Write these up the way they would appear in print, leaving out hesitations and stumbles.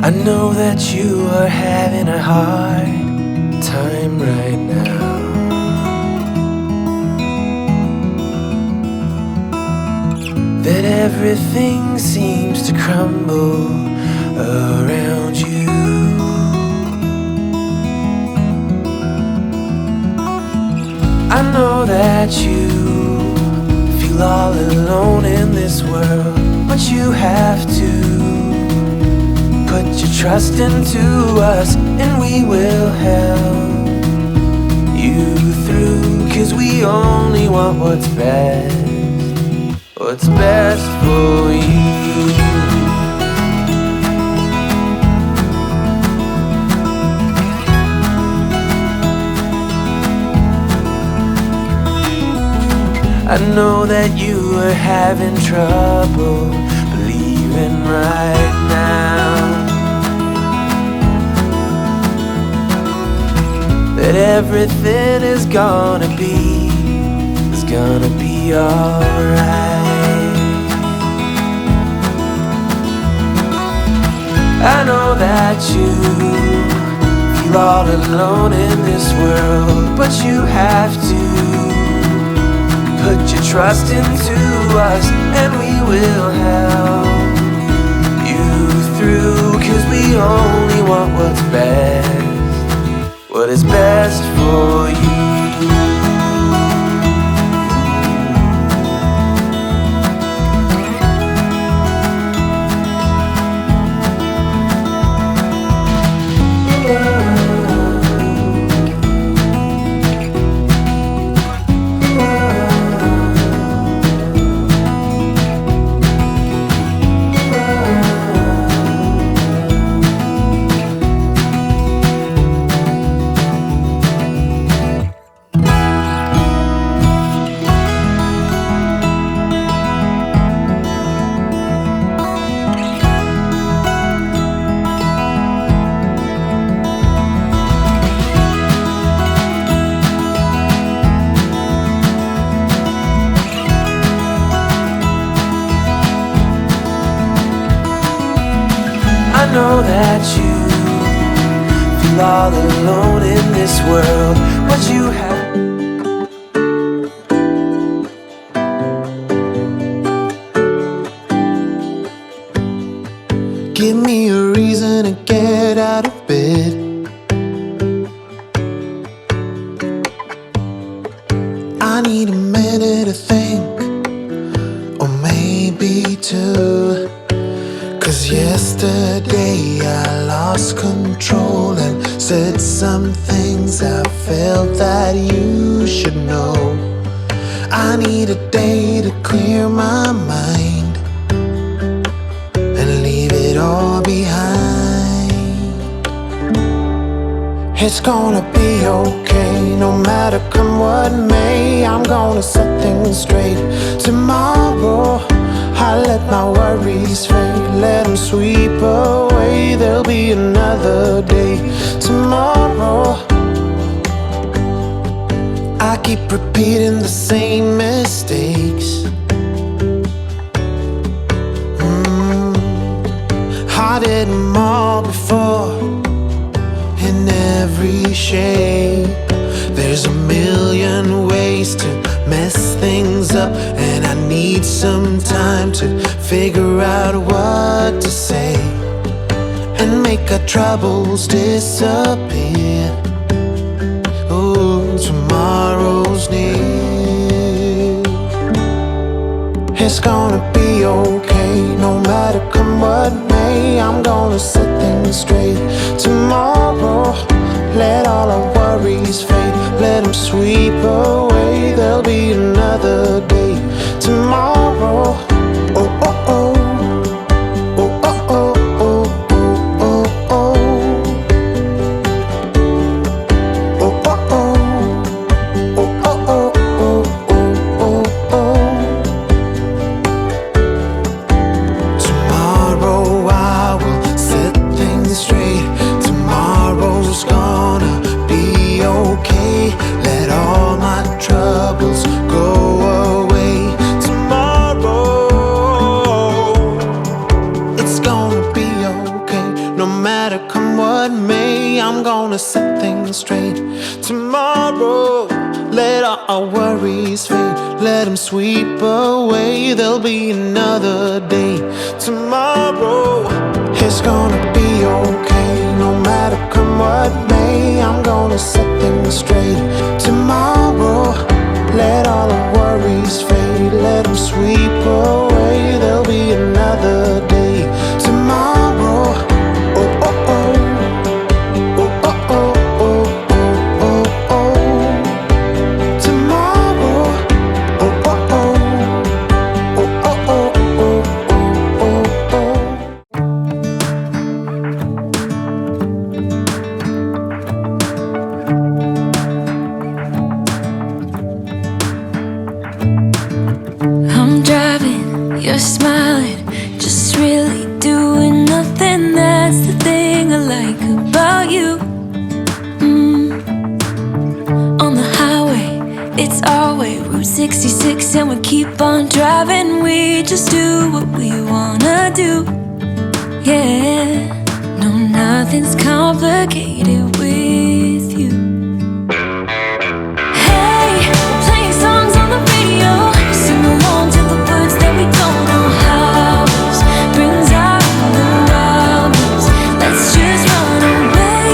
I know that you are having a hard time right now. That everything seems to crumble around you. I know that you feel all alone in this world, but you have to put your trust into us, and we will help you through. 'Cause we only want what's best for you. I know that you are having trouble believing right now that everything is gonna be alright. I know that you feel all alone in this world, but you have to put your trust into us, and we will help you through. 'Cause we only want what is best for you. I know that you feel all alone in this world, but you have give me a reason to get out of bed. I need a minute to think, or maybe two. 'Cause yesterday I lost control and said some things I felt that you should know. I need a day to clear my mind and leave it all behind. It's gonna be okay, no matter come what may. I'm gonna set things straight tomorrow. I let my worries fade, let them sweep away. There'll be another day tomorrow. I keep repeating the same mistakes. I did them all before, in every shape. There's a million ways to mess things up, and I need some time to figure out what to say and make our troubles disappear. Oh, tomorrow's near. It's gonna be okay, no matter come what may. I'm gonna set things straight tomorrow. Let all our worries fade, let them sweep away. There'll be another day tomorrow. Oh, oh, oh. Oh, oh, oh, oh, oh, oh, oh. Oh, oh, oh. Oh, oh, oh, oh, oh, oh, oh. Tomorrow I will set things straight. Tomorrow's gonna be okay. Let all my troubles go away. let them sweep away. There'll be another day tomorrow. It's gonna be okay, no matter come what may. I'm gonna set things straight tomorrow. Let all the worries fade, let them sweep away. There'll be another day tomorrow. Oh, oh, oh. Oh, oh, oh, oh, oh, oh, oh. Tomorrow. Oh, oh, oh. Oh, oh, oh, oh, oh, oh, oh. I'm driving, you're smiling, just really doing nothing. That's the thing I like about you. On the highway, it's our way, Route 66, and we keep on driving. We just do what we wanna do. Yeah, no, nothing's complicated with you. Hey, playing songs on the radio, sing along to the words that we don't know how. Brings out the wildness. Let's just run away.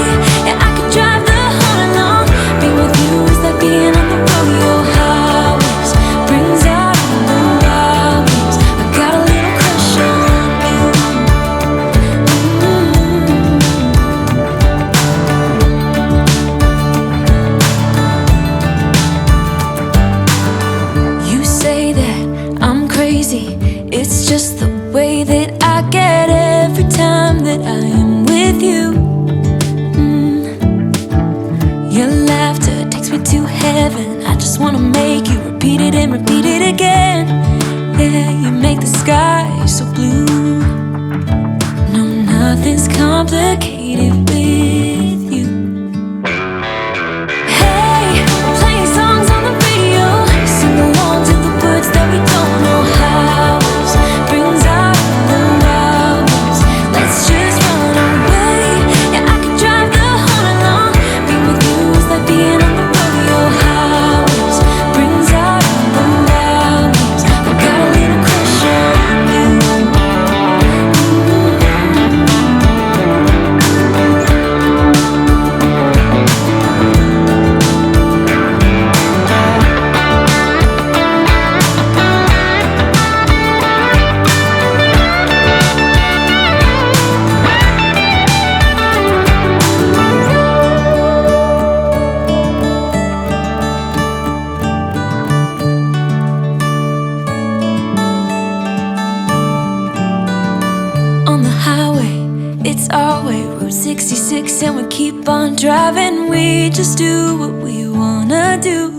Yeah, I could drive the whole night long. Be with you is like being on the rodeo highways. Brings out the wildness. I got a little crush on you. You say that I'm crazy. It's just the way that I get every time that I am with you. Your laughter takes me to heaven. I just wanna make you repeat it and repeat it again. Yeah, you make the sky so blue. No, nothing's complicated with you. Hey, playing songs on the radio, sing along to the words that we don't know how. Brings out the wildness. Let's just run away. Yeah, I could drive the whole night long. Being with you is like being on the rodeo highways. Brings out the wildness. I got a little crush on you. On the highway, it's our way, Route 66, and we keep on driving. We just do what we wanna do.